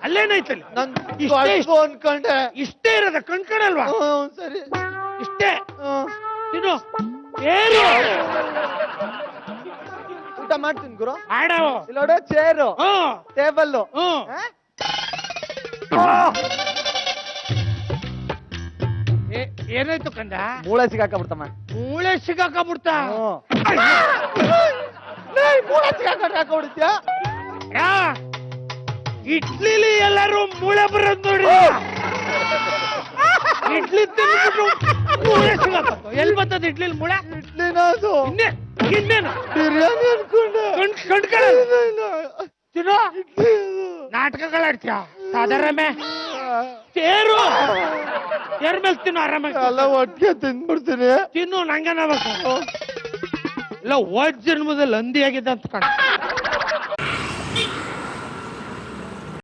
ಅಲ್ಲೇನಾಯ್ತಲ್ಲಿ ನನ್ ಇಷ್ಟೇ ಅನ್ಕೊಂಡೆ. ಇಷ್ಟೇ ಇರೋದ ಕಣ್ಕಣಲ್ವಾ? ಸರಿ ಇಷ್ಟೇ ತಿನ್ನು. ಏರು ಊಟ ಮಾಡ್ತೀನಿ ಗುರು. ಆಡೋ ಇಲ್ಲೋಡ ಚೇರು ಟೇಬಲ್. ಏನಾಯ್ತು ಕಂದ? ಮೂಳೆ ಸಿಗಾಕಬಿಡ್ತಮ್ಮ. ಮೂಳೆ ಸಿಗಾಕಬಿಡ್ತಾ? ಮೂಳೆ ಸಿಗಾಕೊಂಡ್ಬಿಡ್ತೀಯ? ಇಡ್ಲಿಲಿ ಎಲ್ಲರೂ ಮೂಳೆ ಬರೋದ್ ನೋಡಿ. ಇಡ್ಲಿ ತಿನ್ಬಿಟ್ಟು ಮೂಳೆ ಸಿಗಾಕತ್ತು. ಎಲ್ಲಿ ಬರ್ತದ ಇಡ್ಲಿಲಿ ಮೂಳೆ? ಇಡ್ಲಿನ ಅದು. ಇನ್ನೇನು ಬಿರಿಯಾನಿ ಅನ್ಕೊಂಡೆ. ಕಣ್ಕಳ ತಿನ್ನೋ ನಾಟಕಗಳಾಡ್ತೀಯ ಸಾಧಾರಣ ಸೇರು. ಸೇರ್ ಮೇಲೆ ತಿನ್ನು ಆರಾಮಾಗಿ. ಎಲ್ಲ ಒಟ್ಟಿಗೆ ತಿಂದ್ಬಿಡ್ತೀನಿ. ತಿನ್ನು ನಂಗೇನಾಗಬೇಕು. ಇಲ್ಲ ಹೋದ್ ಜನ್ಮದಲ್ಲಿ ಹಂದಿ ಆಗಿದೆ ಅಂತ ಕಾಣ.